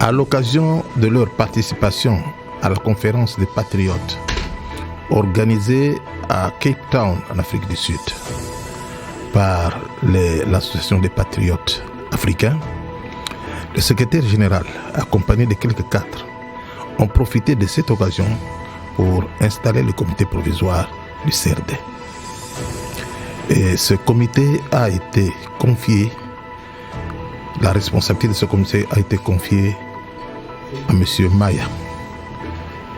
À l'occasion de leur participation à la conférence des patriotes organisée à Cape Town, en Afrique du Sud, par l'Association des patriotes africains, le secrétaire général, accompagné de quelques cadres, ont profité de cette occasion pour installer le comité provisoire du CRD. Et ce comité a été confié, la responsabilité de ce comité a été confiée à M. Maya,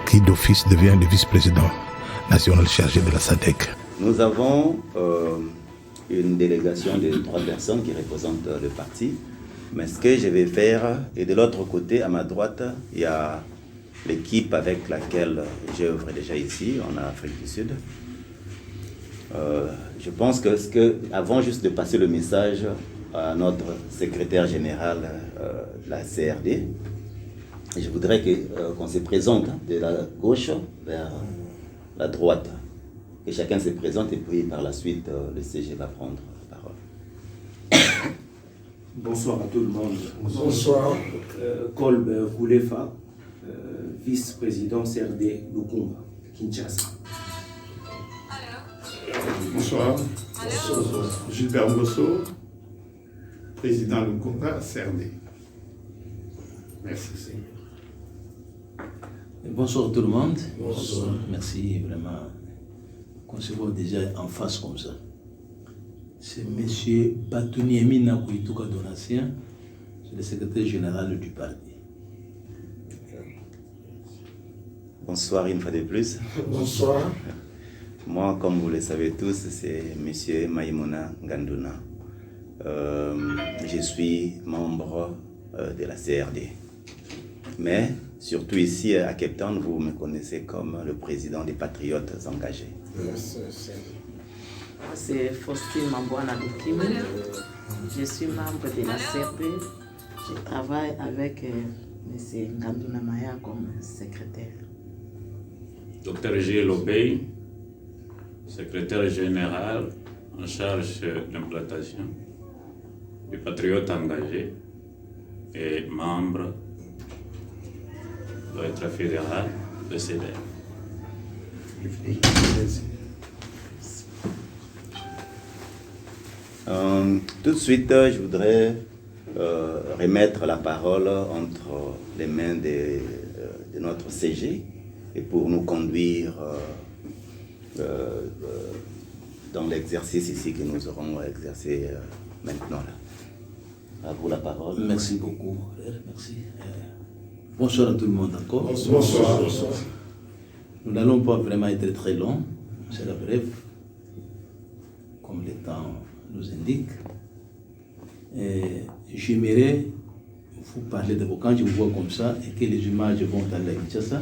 qui d'office devient le vice-président national chargé de la SADC. Nous avons une délégation de 3 personnes qui représentent le parti. Mais ce que je vais faire, et de l'autre côté, à ma droite, il y a l'équipe avec laquelle j'œuvre déjà ici, en Afrique du Sud. Je pense que, avant juste de passer le message à notre secrétaire général de la CRD, je voudrais qu'on se présente de la gauche vers la droite. Que chacun se présente et puis par la suite, le CG va prendre la parole. Bonsoir à tout le monde. Bonsoir. Kolb Koulefa, vice-président CRD Lukumba, Kinshasa. Bonsoir. Gilbert Mosso, président Lukumba, CRD. Merci. Bonsoir tout le monde. Bonsoir. Merci vraiment qu'on se voit déjà en face comme ça. C'est M. Batuniemi Nakuituka Donatien, c'est le secrétaire général du parti. Bonsoir une fois de plus. Bonsoir. Moi, comme vous le savez tous, c'est M. Maïmouna Nganduna. Je suis membre de la CRD. Mais surtout ici à Cape Town, vous me connaissez comme le président des Patriotes engagés. C'est Faustine Mambouana Lukim. Je suis membre de la CRD. Je travaille avec M. Nganduna Maya comme secrétaire. Dr Gilles Obey, secrétaire général en charge de l'implantation du Patriote engagé et membre de l'État fédéral de CEDER. Tout de suite, je voudrais remettre la parole entre les mains de notre CG et pour nous conduire dans l'exercice ici que nous aurons exercé maintenant. Là. À vous la parole. Merci beaucoup, frère. Merci. Bonsoir à tout le monde encore. Bonsoir. Nous n'allons pas vraiment être très longs, c'est la brève, comme le temps nous indique. J'aimerais vous parler de vos, quand je vous vois comme ça et que les images vont aller à Kinshasa,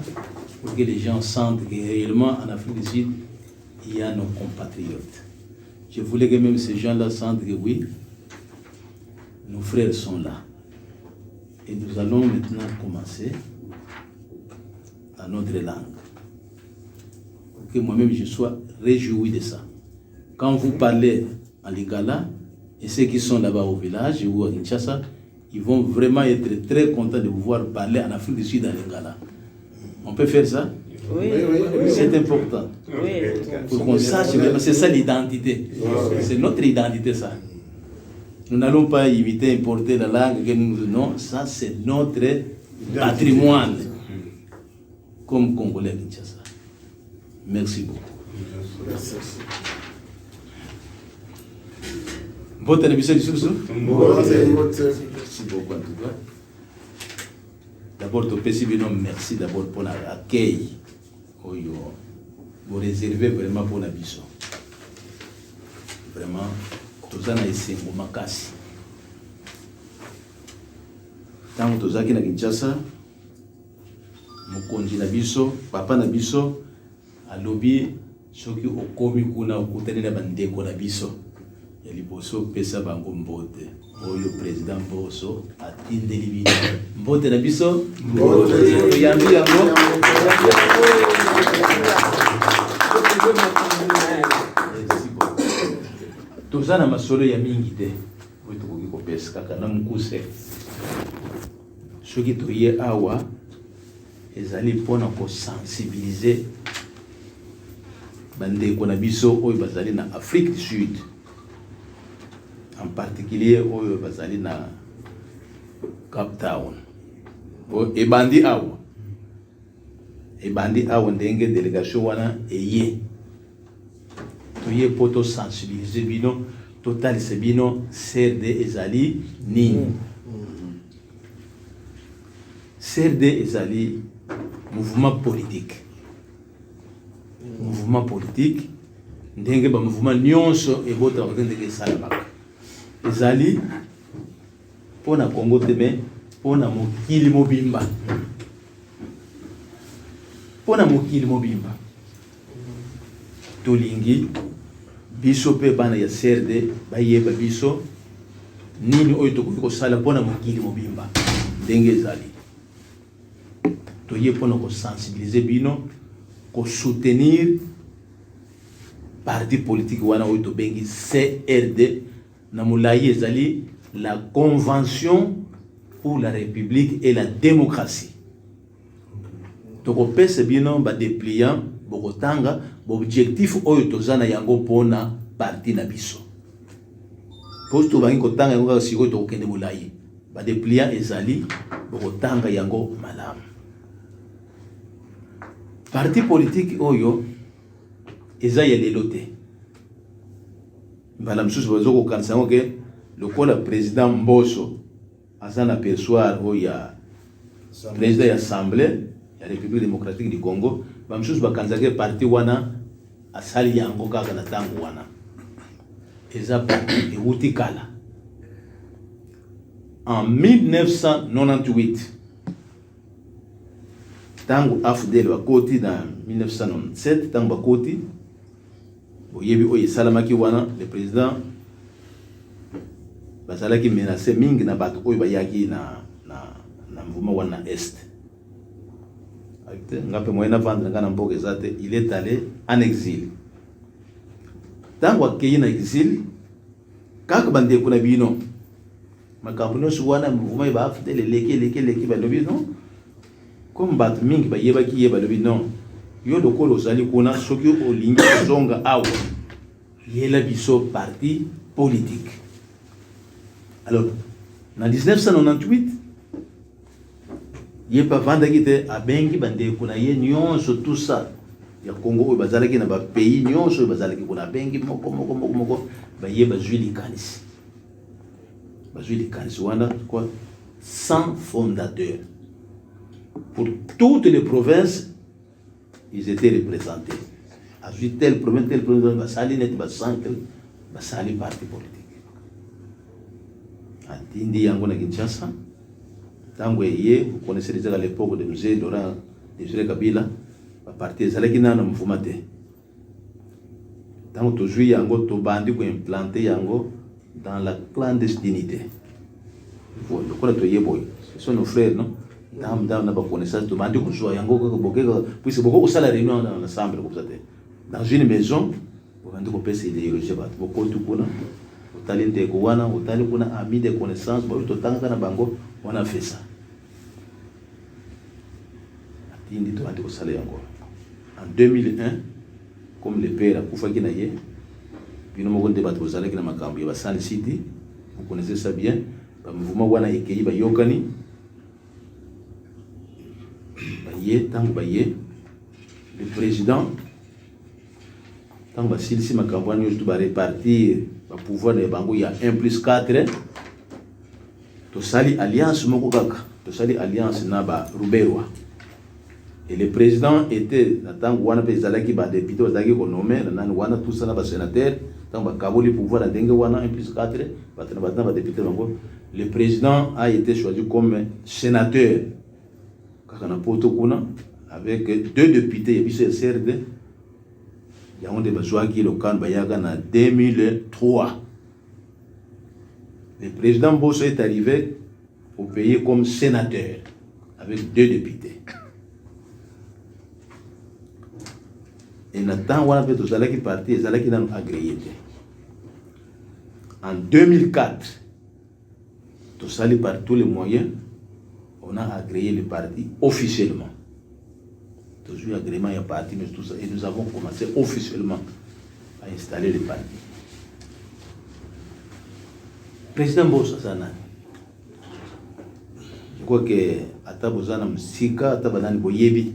pour que les gens sentent que réellement en Afrique du Sud, il y a nos compatriotes. Je voulais que même ces gens-là sentent que oui, nos frères sont là. Et nous allons maintenant commencer à notre langue. Pour que moi-même je sois réjoui de ça. Quand vous parlez en lingala, et ceux qui sont là-bas au village ou à Kinshasa, ils vont vraiment être très contents de vous voir parler en Afrique du Sud en lingala. On peut faire ça? Oui. C'est important. Oui. Pour qu'on sache, c'est ça l'identité. C'est notre identité, ça. Nous n'allons pas imiter, importer la langue que nous... Non, ça c'est notre patrimoine. Comme Congolais à Kinshasa. Merci beaucoup. Merci. Bonne télévision du Soussou. Merci beaucoup en tout cas. D'abord, merci d'abord pour l'accueil. Vous réservez vraiment pour la mission. Vraiment, tout ça n'a essayé pour ma casse. Tant que tout ça qui n'a Kinshasa, mokonzi na biso, papa na biso, à lobby, ceux qui ont commis kuna ou kutani na bandeko na biso. Ya liboso pesa bango mbote. Oyo président Boso atindeli bino. Mbote na biso, mbote. Yambi yango. Toza na masolo ya mingi te. Oyo tokoki kopesa kaka na mukuse. soki toye awa ezali mpona kosensibiliser bandeko na biso oyo bazali na Afrique du Sud, en particulier oyo bazali na Cape Town. Ebandi awa ndenge délégation wana eye toye poto sensibiliser bino totalise bino CRD ezali nini. CRD ezali mouvement politique ndenge ba mouvement nyonso ebota ndenge esalamaka ezali pona Congo teme pona mokili mobimba tolingi biso pe bana ya CRD bayeba biso nini oyo tokoki kosala pona mokili mobimba ndenge ezali toye pona kosensibiliser bino soutenir parti politique wana oyo tobengi CRD na mulayi ezali la Convention pour la République et la démocratie. Tokopesa bino ba dépliant bokotanga objectif oyo tozana yango pona parti na biso. Posto bangi kotanga yango siko tokende mulayi ba dépliant ezali bokotanga yango malamu. Parti politique oyo eza ya lelo te. Mbala msusu bazoko kanisa yango ke lokola président Mboso aza na persoir oyo ya président ya assemblée ya République démocratique du Congo, ba msusu bakanisa ke parti wana asali yango kaka na tango wana. Eza parti euti kala. En 1998 tango AFDEL bakoti na 1997 tango bakoti boyebi oyo salamaki wana le président bazalaki menacé mingi na bato oyo bayaki na mouvement wana est ngape moyena vendre ngana mboka ezate il est allé en exil tango akei na exil kaka bandeko na bino makambo nyonso wana mouvement ba AFDEL leki balobi non comme bat mingi bayebaki ye balobi non yo lokolo ozali kuna soki olingi kozonga awa yela biso parti politique. Alors na 1998 ye pa vandaki te abengi bandeko na ye nyonso tout ça ya Congo oyo bazalaki na ba pays nyonso oyo bazalaki kuna bengi moko baye bazwi likanisi wana quoi 100 fondateurs. Pour toutes les provinces, ils étaient représentés. À telle province, Basali net Basankel, Basali parti politique. À Tindi Yango na Kinshasa, tango yé, vous connaissez déjà à l'époque de musée Laurent Désiré Kabila, le parti Zalaki na mfumate. Tango toujours Yango Tobandi ko implanté Yango dans la clandestinité. Voilà, le quoi to yeboy. Ce sont nos frères, non? Dans ba connaissance de mandi ko yango ko bokeka puisque beaucoup au salaire réunion dans l'ensemble comme ça dans une maison on va pesa idéologie ba beaucoup tout kuna utali ndeko wana utali kuna ami de connaissance ba utotanga na bango on a fait ça atindi to andi ko salaire yango en 2001 comme le père akufa kina ye bino moko nde bato zala kina makambo ya Basani City vous connaissez ça bien ba mouvement wana ekei ba yokani le président tant que si ma campagne tout va répartir le pouvoir de bango il y a 1+4 to sali alliance moko kaka to sali alliance na ba Ruberwa et le président était tant wana pe zalaki ba député bazaki ko nommer na wana tout ça na ba sénateur tant ba kaboli pouvoir na ndenge wana 1+4 ba député bango le président a été choisi comme sénateur avec 2 députés et CRD, il y a un débat qui est en 2003. Le président Bosso est arrivé au pays comme sénateur avec 2 députés. Et Nathan Wana Peto Zalaki parti, Zalaki n'a pas agréé. En 2004, tout ça par tous les moyens. on a agréé le parti officiellement. Toujours agrément, il y a parti, mais tout ça. Et nous avons commencé officiellement à installer le parti. Président Bosa Sana, je crois que Atabozana Msika, Atabanani Boyebi,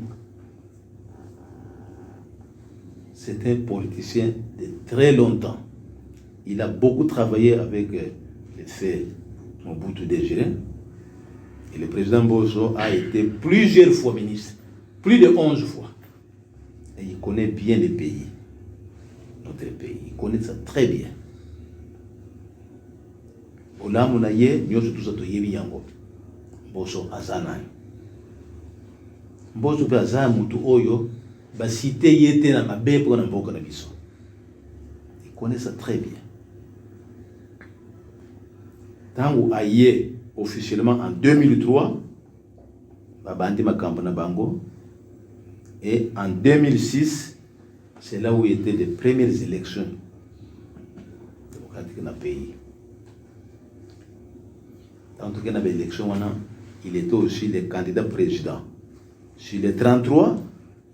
c'est un politicien de très longtemps. Il a beaucoup travaillé avec le fait Mobutu Désiré. Et le président Bozo a été plusieurs fois ministre, plus de 11 fois. Et il connaît bien le pays, notre pays. Il connaît ça très bien. Olamunaye, nyoso tout ça to yebi yango. Bozo azanani. Bozo pe azana mutu oyo ba cité yete na mabe pour na mboka na biso. Il connaît ça très bien. Tango aye officiellement en 2003, babandi makambo na bango, et en 2006, c'est là où étaient les premières élections démocratiques dans le pays. En tout cas, dans l'élection, il était aussi le candidat président. Sur les 33,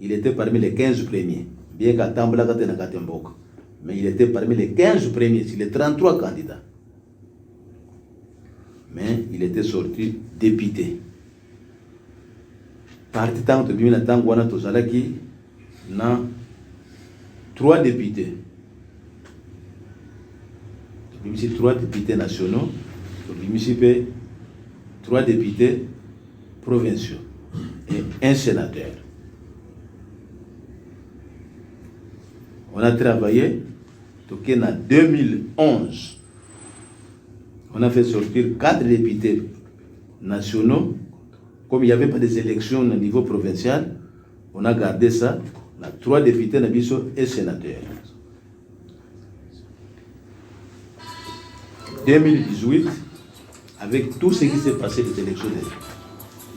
il était parmi les 15 premiers. Bien qu'à Tambla, mais il était parmi les 15 premiers, sur les 33 candidats. Mais il était sorti député. Parti tant de bien tant qu'on a tous qui na 3 députés. Ici 3 députés nationaux, ici 3 députés provinciaux et un sénateur. On a travaillé en 2011. On a fait sortir 4 députés nationaux. Comme il n'y avait pas des élections au niveau provincial, on a gardé ça. On a 3 députés et sénateurs. 2018, avec tout ce qui s'est passé des élections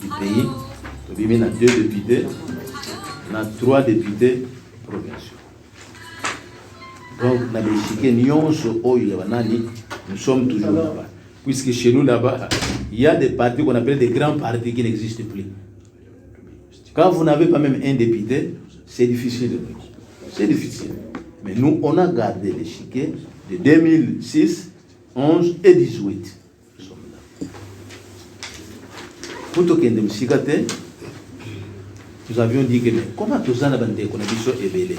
du pays, on a 2 députés, on a 3 députés provinciaux. Donc, la Belgique, nous sommes toujours là-bas. Puisque chez nous, là-bas, il y a des partis qu'on appelle des grands partis qui n'existent plus. Quand vous n'avez pas même un député, c'est difficile. C'est difficile. Mais nous, on a gardé l'échiquier de 2006, 11 et 18. Nous sommes là. Pour tout nous avions dit que comment tout ça n'a pas été éveillé.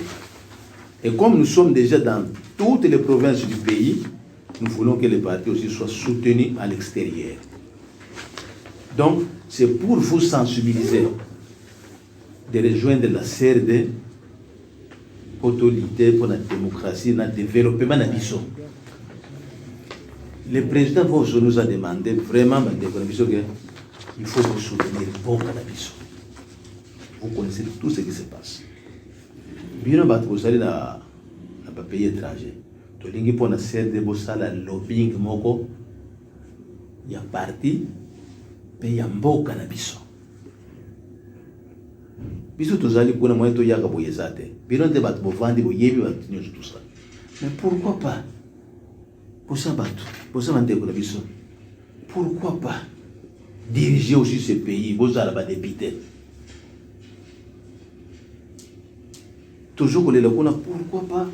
Et comme nous sommes déjà dans toutes les provinces du pays, nous voulons que les partis aussi soient soutenus à l'extérieur. Donc, c'est pour vous sensibiliser de rejoindre la CRD pour lutter pour la démocratie, le développement de l'Abisso. Le président Bozo nous a demandé vraiment qu'il faut vous soutenir bon l'Abisso. Vous connaissez tout ce qui se passe. Bien, vous allez dans un pays étranger. Tolingi pour la CRD bosala lobbying moko ya parti pe ya mboka na biso. Biso tozali kuna moyen to yaka boyezate. Bino te bat bovandi boyebi bat nyonso tout ça. Mais pourquoi pas? Posa batu, posa bandeko na biso. Pourquoi pas diriger aussi ce pays, bozala ba député. Toujours que les locaux, pourquoi pas?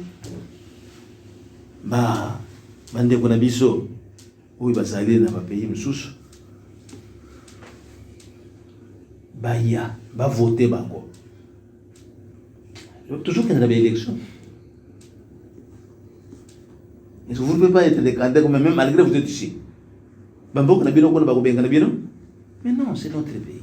Bah, bande qu'on a biso, oui, bah, ça allait dans ma pays, m'sous. Bah, il y a, bah, voter, bah, quoi. Toujours qu'il y a une élection. Est-ce que vous ne pouvez pas être des candidats, même malgré que vous êtes ici? Bah, bon, qu'on a bien, mais non, c'est notre pays.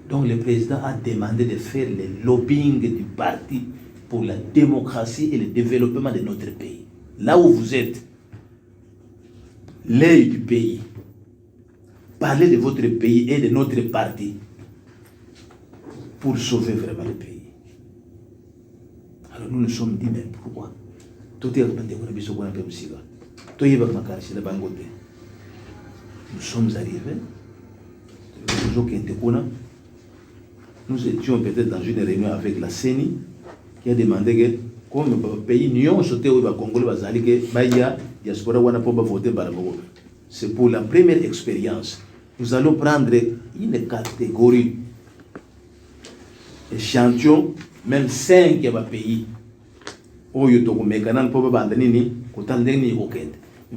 Donc, le président a demandé de faire le lobbying du parti pour la démocratie et le développement de notre pays. Là où vous êtes, l'œil du pays, parlez de votre pays et de notre parti pour sauver vraiment le pays. Alors nous nous sommes dit, mais pourquoi? Nous sommes arrivés, nous étions peut-être dans une réunion avec la CENI qui a demandé que comme le pays n'ont sauté au Congolais, c'est pour la première expérience. nous allons prendre une catégorie, échantillon, même 5 pays. Mais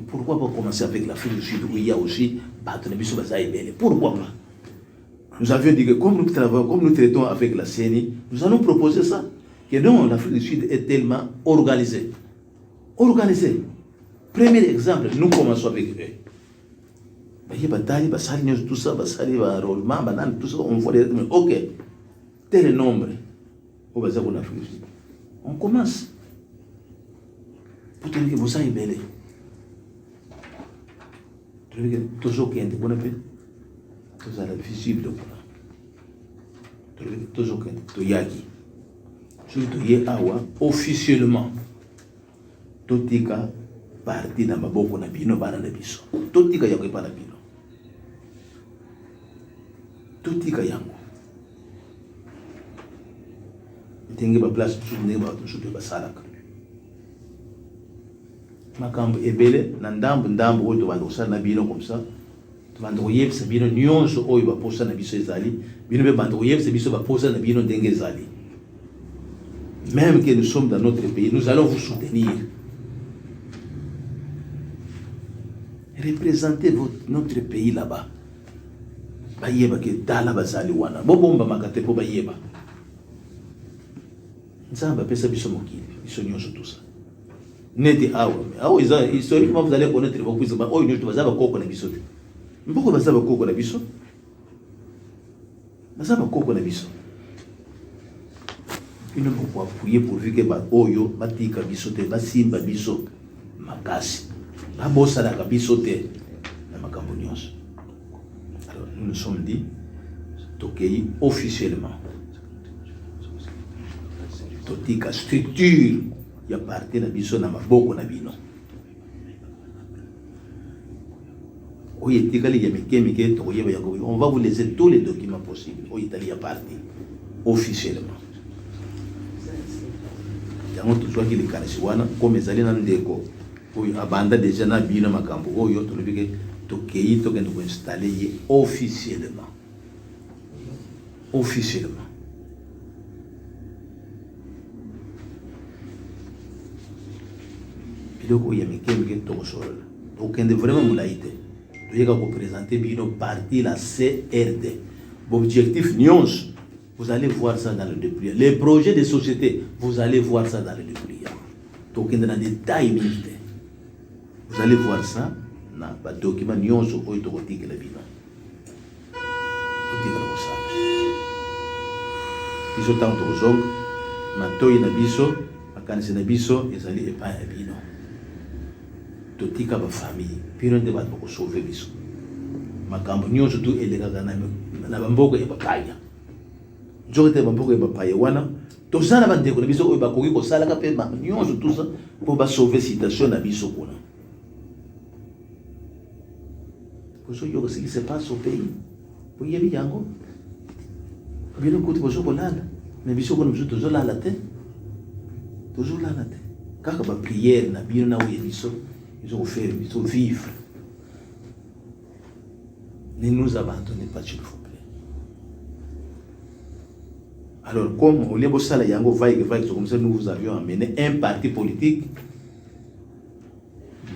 pourquoi pas commencer avec l'Afrique du Sud où il y a aussi pourquoi pas? Nous avions dit que comme nous travaillons, comme nous traitons avec la CENI, nous allons proposer ça. Que non, l'Afrique du Sud est tellement organisée. Organisée. Premier exemple, nous commençons avec eux. Tout ça, tout ça, on voit les... Ok, tel nombre. On commence. Pour te dire que vous avez belé. Toujours qu'il y a des bonnes appels. Tout ça, visible. Toujours qu'il y a des officiellement. Tout est parti dans ma boko na bino bana na biso. Tout est yango pa na bino. Tout est yango. Tengi ba place tout ne ba tout de basalaka. Makambo ebele na ndambo oyo bando sa na bino comme ça. Tu bando yebisa bino nyonso oyo ba posa na biso ezali. Bino be bando yebisa biso ba posa na bino ndenge ezali. Même que nous sommes dans notre pays, nous allons vous soutenir. Représentez notre pays là-bas. Bayeba ke dala bazali wana. Bobomba makate po bayeba. Nzamba pesa biso mokili. Biso nyonso tout ça. Nete awa. Awa historiquement vous allez connaître beaucoup de choses. Oh, nous bazaba koko na biso. Mboko bazaba koko na biso. Bazaba koko na biso. Il ne faut pas appuyer pourvu que oyo batika bisote basimba biso makasi babosa la bisote na makambo nyonso. Alors nous nous sommes dit tokei officiellement totika structure ya parti na biso na maboko na bino oyo etikali ya mike tokoyeba yango. On va vous laisser tous les documents possibles oyo itali ya parti officiellement. Yango tuzwa ki likanisi wana comme ezali na ndeko oyo abanda déjà na bino makambo oyo tolobike tokei tokende ko installer ye officiellement. Officiellement. Biloko ya mike tokosolola tokende vraiment mulaite toyeka ko présenter bino parti la CRD. Objectif nyonso. Vous allez voir ça dans le déploiement. Les projets de société, vous allez voir ça dans le déploiement. Donc, dans les détails militaires. Vous allez voir ça dans le document nyonso oyo tokotika la bino. Tokotika la kosala. Biso tanto kozong, matoyi na biso, makanisi na biso ezali epai ya bino. Totika ba famille, bino nde bato kosauve biso. Makambo nyonso tu elekaka na bamboko ya bapaya. Njokete bamboko ya bapaya wana tozala bandeko na biso oyo bakoki kosalaka mpe nyonso tout ça mpo basauve citation na biso kuna. Bozoyoka ce qui se passe au pays boyebi yango bino kuti bozokolala me biso kuna biso tozolala te kaka bapriere na bino na oyo biso ezokofere biso vivre. Ne nous abandonnez pas, s'il vous plaît. Alors, comme au lieu de ça, comme ça, nous vous avions amené un parti politique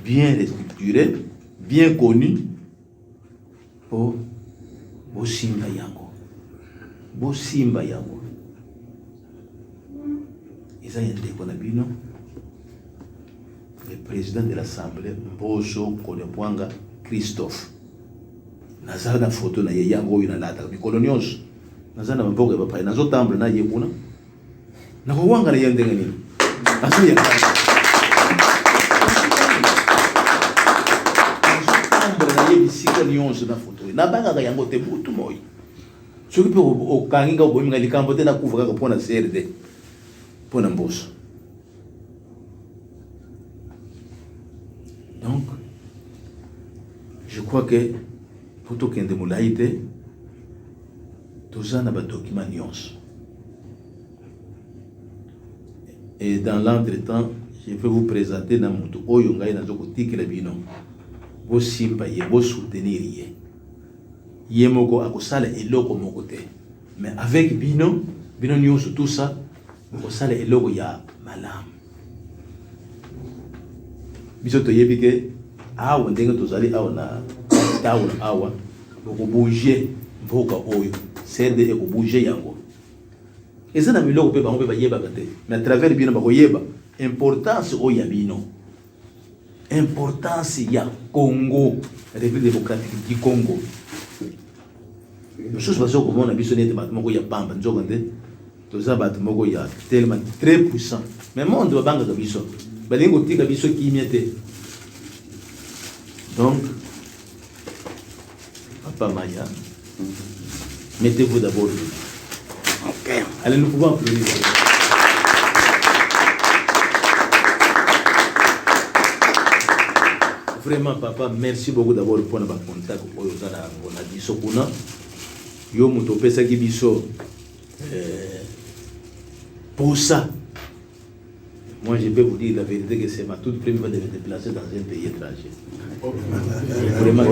bien restructuré, bien connu pour Bosimba Yango. Bosimba Yango. Ils ont été connus, le président de l'Assemblée, Mboso Konepwanga Christophe. Nazala na photo na yango ina lata mikolo nyonso nazana maboko ya papa nazo tamble na yekuna na kuwanga na yendenge nini asu ya tamble na yebisika nyonso na photo na banga ka yango te butu moyi soki pe o kanginga o bominga likambo te na kuvuka ka pona CRD pona Mboso. Donc je crois que pour tout kende mulaite tozana ba document nyonso. Et dans l'entretemps, je vais vous présenter na mutu oyo ngai nazo kotikela bino. Bo simba ye, bo soutenir ye. yemoko akosala eloko moko te. Mais avec bino nyonso tout ça, akosala eloko ya malamu. Biso toyebi ke awa ndenge tozali awa na tawu awa ko bouger mboka oyo CRD e ko bouger yango. Eza na miloko pe bango pe bayeba te. Mais à travers bino ba koyeba importance o ya bino. Importance ya Congo, République démocratique du Congo. Nous sommes pas comme on a biso nete moko ya pamba nzoka nde. Toza bato moko ya tellement très puissant. Mais monde ba banga biso. Balingo tika biso kimete. Donc Papa Maya, mettez-vous d'abord. OK. Allez, nous pouvons applaudir. Vraiment, papa, merci beaucoup d'abord pour notre contact. On a dit ce qu'on a. Yo muto pesa ki biso pour ça. Moi, je peux vous dire la vérité que c'est ma toute première fois de me déplacer dans un pays étranger. Vraiment.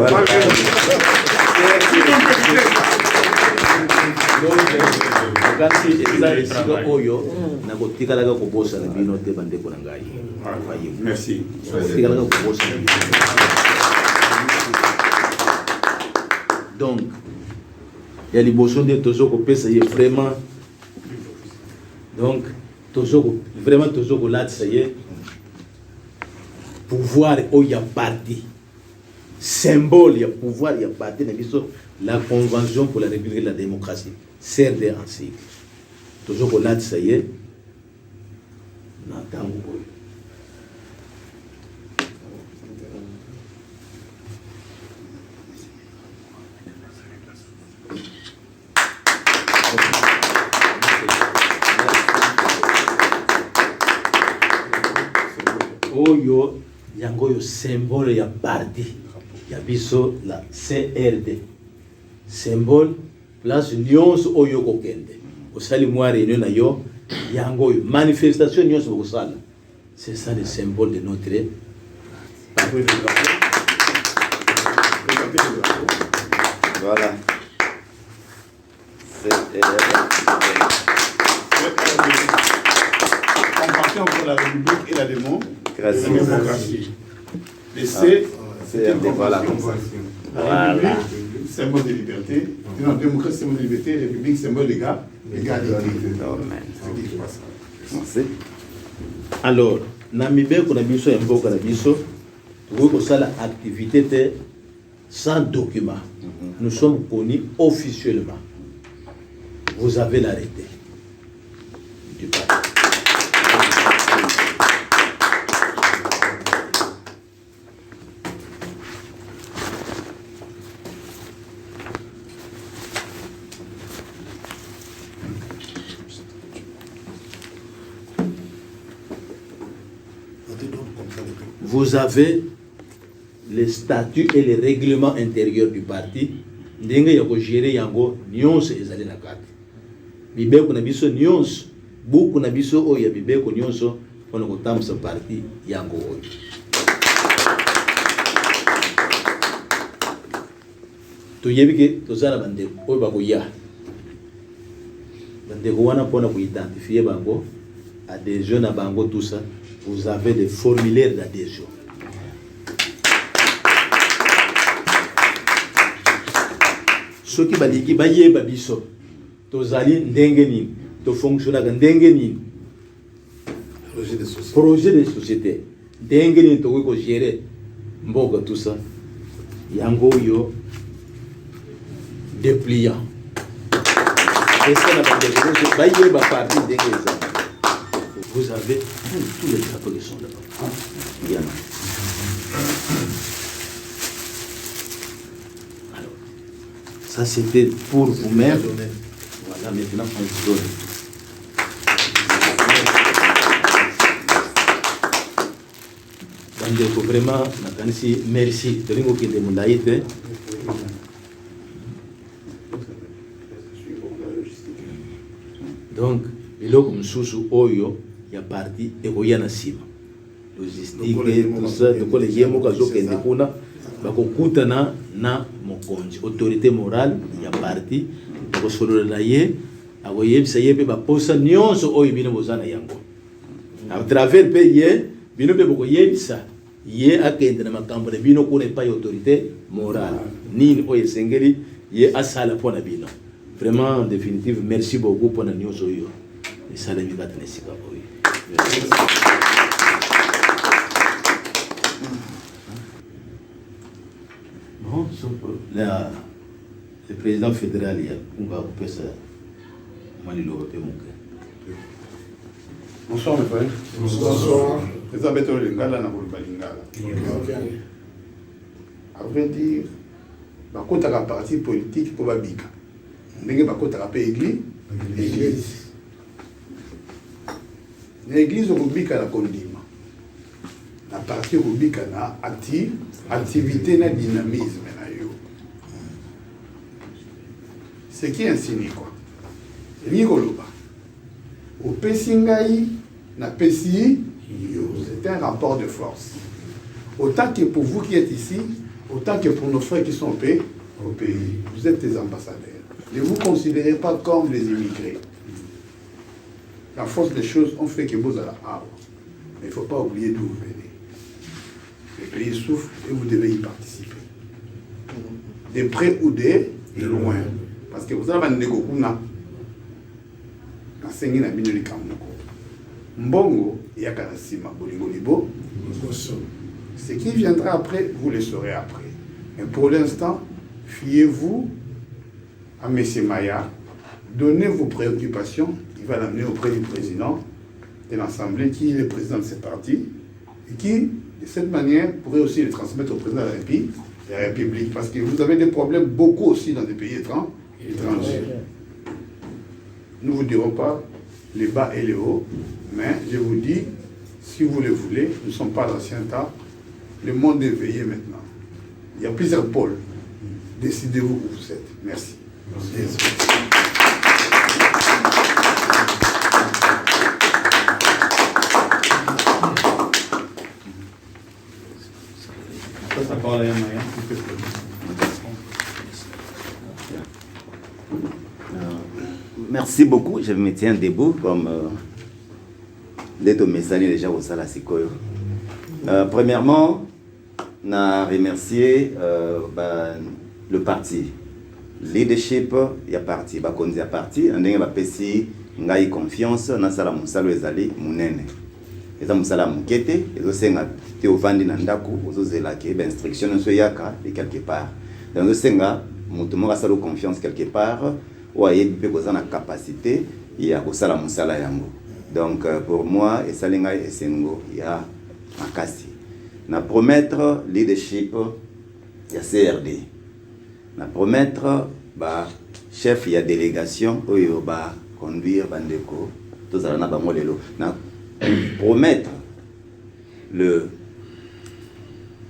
Merci. Donc, il y a les boissons de Tozoko Pesa, il est vraiment. Donc, vraiment Tozoko là, ça y est. Pouvoir, il y a parti. Symbole, il y a pouvoir, il y a parti. La Convention pour la République de la démocratie. CRD en cycle. Tozoko là, ça y est. N'entends pas. Oyo yango yo symbole ya parti ya biso la CRD symbole place nyonso oyo kokende osali mwa réunion na yo yango yo manifestation nyonso bokosala. C'est ça le symbole de notre parti. Voilà. Compassion pour la République et la démocratie. Le C, c'est voilà. La République, symbole de liberté. Non, démocratie, symbole de liberté. République, symbole d'égalité. Alors, Namibé, qu'on a mis sur un beau canabiso, vous avez la activité sans document. Nous sommes connus officiellement. Vous avez l'arrêté du parti. Vous avez les statuts et les règlements intérieurs du parti. Ndenge ya ko gérer yango nyonso ezali na kati. Bibeko na biso nyonso, buku na biso oyo ya bibeko nyonso pona kotambusa parti yango oyo. Toyebike tozala bandeko oyo bakoya. Bandeko wana pona ko identifier bango, adhésion na bango tout ça. Vous avez des formulaires d'adhésion. Ceux qui baliki baye babiso, tozali ndenge nini, to fonctionner ndenge nini. Projet de société. Ndenge nini to ko gérer mboka tout ça. Yango yo dépliant. Et ça la bande baye ba parti ndenge ça. Vous avez tous les drapeaux qui sont là-bas. Il y en a. Alors, ça c'était pour vous-même. Voilà, maintenant on se donne. Donc vraiment, merci. Donc, biloko msusu oyo ya parti ekoya na sima logistique tout ça donc les yemo kazo kende kuna bakokutana na mokonzi autorité morale ya parti akosolola na ye akoyebisa ye mpe baposa nyonso oyo bino boza na yango à travers mpe ye bino mpe bokoyebisa ye akende na makambo na bino kuna epai autorité morale nini oyo esengeli ye asala mpo na bino. Vraiment en définitive merci beaucoup mpona nyonso oyo esalemi kati na esika oyo. Bon, le président fédéral il y a un peu Bonsoir mes frères. Bonsoir. Président Beto Lingala na Koluba Lingala. À vrai dire, bakotaka parti politique pour babika. Ndenge bakotaka pe église. L'église obika na kondima. Na parti obika na activité na dynamisme na yo. Ce qui insinue quoi? Rigoloba. Au Pessingaï, na Pessi, c'est un rapport de force. Autant que pour vous qui êtes ici, autant que pour nos frères qui sont au pays, vous êtes des ambassadeurs. Ne vous considérez pas comme des immigrés. La force des choses, on fait que vous allez à mais il ne faut pas oublier d'où vous venez. Le pays souffre et vous devez y participer. De près ou de loin. Parce que vous avez un négociation. Sengi na bino likamoko mbongo yaka na sima bolingo libo ce qui viendra après vous le saurez après, mais pour l'instant fiez-vous à M. Maya, donnez vos préoccupations, il va l'amener auprès du président de l'Assemblée qui est le président de ce parti et qui de cette manière pourrait aussi le transmettre au président de la République parce que vous avez des problèmes beaucoup aussi dans des pays étrangers. Nous ne vous dirons pas les bas et les hauts, mais je vous dis, si vous le voulez, nous ne sommes pas d'ancien temps, le monde est éveillé maintenant. Il y a plusieurs pôles. Décidez-vous où vous êtes. Merci. Merci. Merci beaucoup, je me tiens debout comme d'être au message déjà au Sala Sikoyo. Premièrement, on a remercié le parti. Leadership, il y a parti, il y a parti, on a pesi ngai confiance, on a sala musalo ezali munene. Eza musala mukete, ezo senga te ovandi na ndako, ozo zelake, ba instruction nso yaka de quelque part. Donc senga mutu mo sala confiance quelque part. Il y a une capacité, il y a musala yango. Donc pour moi, et salinga et sengo, il y a makasi. Na promettre leadership, il y a CRD. Na promettre chef, il y a délégation, il y a conduire bandeko, tout ça na bango lelo. Na promettre le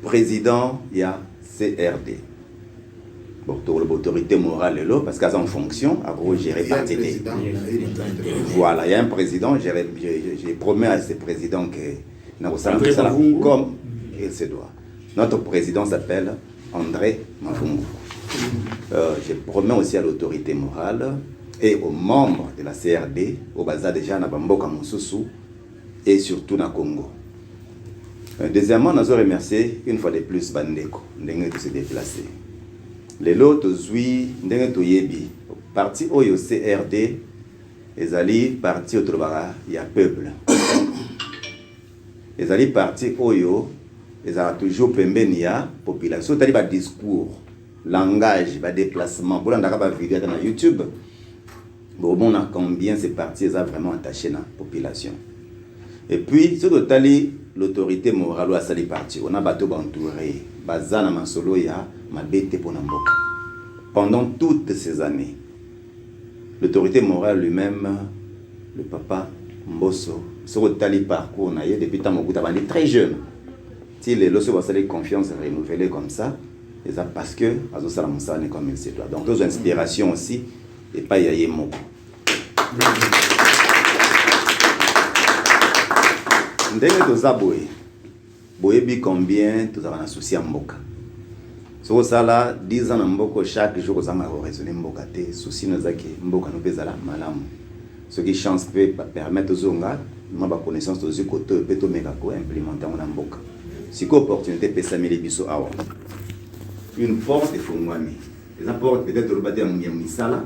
président, il y a CRD. L'autorité morale est là, parce qu'elles sont en fonction, à gérer parti. Voilà, il y a un président, j'ai promis à ce président que nous comme il se doit. Notre président s'appelle André Mafungu. Je promets aussi à l'autorité morale et aux membres de la CRD, au bazar déjà na Bamboka Moussousou et surtout na Congo. Deuxièmement, nous avons remercié une fois de plus Bandeko, de se déplacer. Les lots zui ndenge toyebi parti oyo CRD ezali parti otrobara ya peuple ezali parti oyo ezala toujours pembeni ya population tali ba discours langage ba déplacement pour ndaka ba vidéo na YouTube bon on a combien ces partis est vraiment attaché na population et puis ce totali l'autorité morale à sali parti on a bateau entouré bazana masolo ya mabete pour Namboka. Pendant toutes ces années, l'autorité morale lui-même, le papa Mbosso, ce tali parcours na ye depuis tant mokuta bandi très jeune. Si les loso va salir confiance renouvelée comme ça, et ça parce que azo sala musane comme il se doit. Donc deux inspirations aussi et pas yaye moko. Ndenge toza boye. Boyebi combien tous avons un souci à Mboka. So ça là 10 ans mboko chaque jour ça m'a raisonné mboka te souci nous zaki mboka no pezala malamu. Ce qui chance peut permettre aux onga ma ba connaissance aux côté peut to meka ko implémenter na mboka. Si ko opportunité peut s'améliorer biso awa. Une porte il faut moi les portes peut-être le bâtir mon misala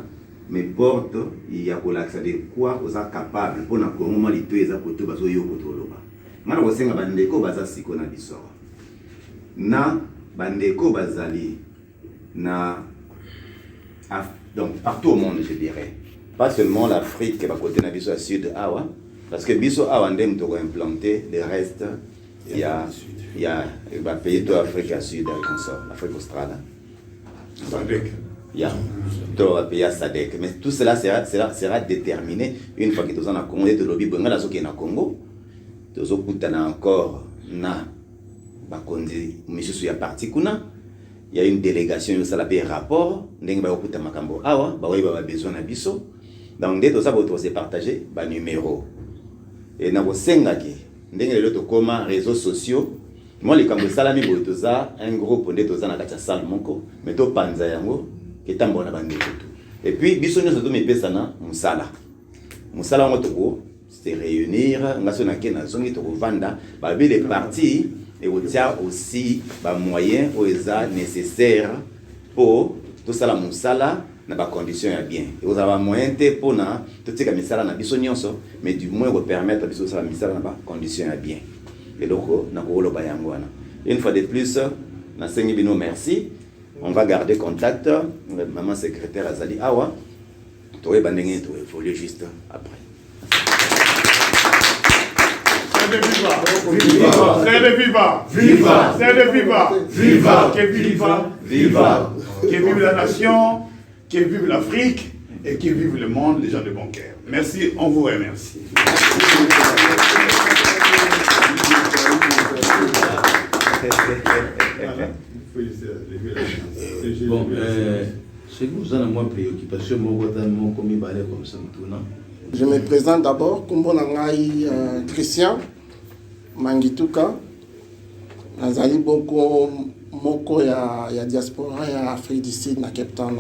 mais porte il y a ko l'accès de quoi aux capable pour na ko moment les deux za côté bazo yo ko to loba. Mana ko senga bandeko baza siko na biso. Na bandeko bazali na donc partout au monde je dirais pas seulement l'Afrique ba côté na biso sud awa parce que biso awa ndem to implanter le reste il y a ba pays de Afrique sud comme ça Afrique australe Sadek. il y a to pays Sadek mais tout cela sera déterminé une fois que tous en a Congo de lobby bonga la soki na Congo tous okutana encore na bakondi misusu ya parti kuna il y a une délégation yo sala pe rapport ndenge ba okuta makambo awa ba wai ba besoin na biso donc dès tout ça ba se partager ba numéro et na ko senga ki ndenge lelo to koma réseaux sociaux moi les kambo sala mi boto za un groupe ndé to za na kata salle moko mais to panza yango ketambo na bande tout et puis biso nyo to me pesa na musala ngo to ko se réunir ngaso na ke na zongi to ko vanda ba bi les partis et aussi ba moyens nécessaires pour tout ça la musala na ba conditions ya bien et vous avez moyen te pour na tout ce que misala na biso nyonso mais du moins vous permettre biso ça misala na ba conditions ya bien et donc na ko lo ba yango wana une fois de plus na sengi bino merci on va garder contact maman secrétaire azali awa to e bandenge to évoluer juste après. Viva! Viva! Viva! Viva! Viva! Viva! Que viva! Viva! Que vive la nation, que vive l'Afrique et que vive le monde, les gens de bon cœur. Merci, on vous remercie. Bon, c'est que vous avez moins préoccupation, mon commis balai comme ça maintenant. Je me présente d'abord comme Christian Mangituka. Nazali boko moko ya diaspora ya Afrique du Sud na Cape Town.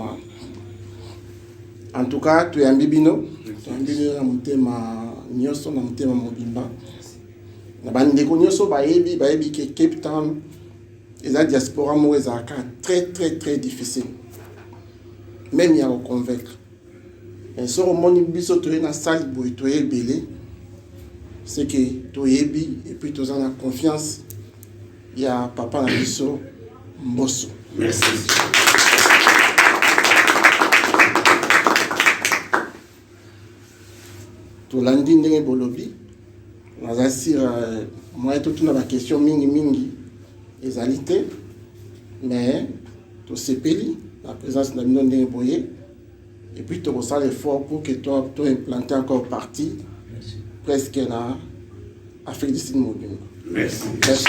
En tout cas, tu es un bibino. Tu es un bibino na mutema nyoso na mutema mobimba. Na bandeko nyoso baebi ke Cape Town eza diaspora mo eza très difficile. Même ya convaincre. Et si on moni biso toye na salle boy toye belé, c'est que toyebi et puis tous en a confiance. Il y a papa na biso Mbosso. Merci. To landi ndenge bolobi, naza sir moi tout na ba question mingi ezalité, mais to sepeli la présence de bino ndenge boye. Et puis tu ressens l'effort pour que toi implanter encore partie presque dans l'Afrique du Sud mobile. Merci. Merci.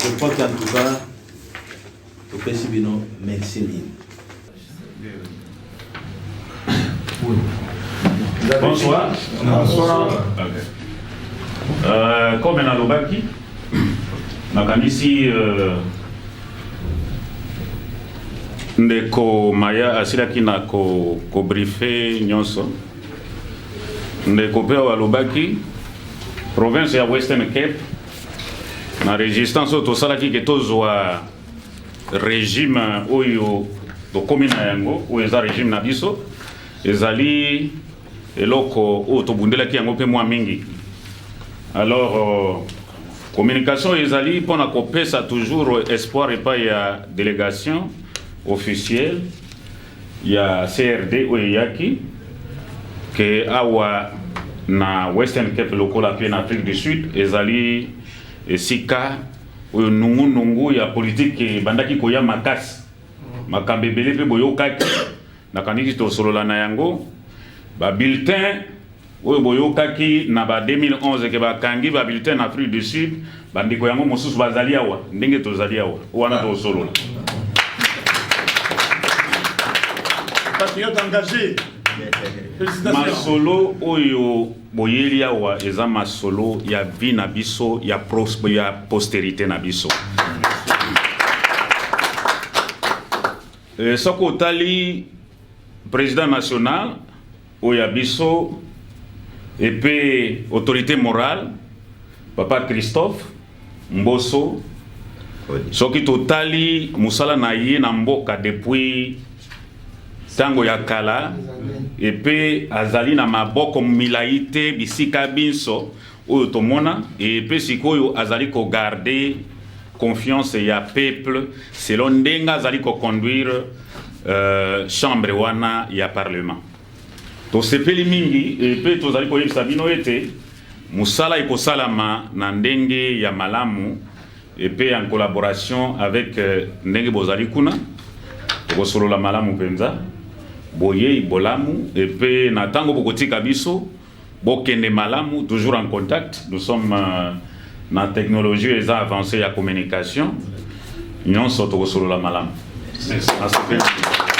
Je crois qu'en tout cas, merci. Bonsoir. Bonsoir. Comme na lobaki, nakanisi ndeko Maya asilaki na ko briefer nyonso. Ndeko pe alobaki province ya Western Cape na résistance to salaki ke tozwa régime oyo to komina yango o eza régime na biso ezali eloko o to bundelaki yango pe mwa mingi. Alors communication ezali pona ko pesa toujours espoir et pas ya délégation officielle ya CRD o yaki que awa na Western Cape lokola pe na Afrique du Sud ezali esika oyo nungu ya politique bandaki koya makasi makambe belé pe boyokaki nakandiki to solola na yango ba bulletin oyo boyokaki na ba 2011 ke ba kangi ba bulletin na Afrique du Sud bandeko yango mosusu bazali awa ndenge tozali awa wana tosolola Patriote engagé. masolo oyo boyeli awa eza masolo ya vie na biso ya postérité na biso. Soko otali président national oya biso et puis autorité morale papa Christophe Mboso soki totali musala na ye na mboka depuis tango ya kala et puis azali na maboko milaite bisika binso oyo tomona et puis sikoyo azali ko garder confiance ya peuple selon ndenga azali ko conduire chambre wana ya parlement to sepeli mingi et puis tozali ko yebisa bino ete musala ekosalama na ndenge ya malamu et puis en collaboration avec ndenge bozali kuna tokosolola malamu penza boye bolamu et puis na tango bokotika biso bokende malamu toujours en contact. Nous sommes na technologie eza avancée ya communication nyonso tokosolola malamu. Merci.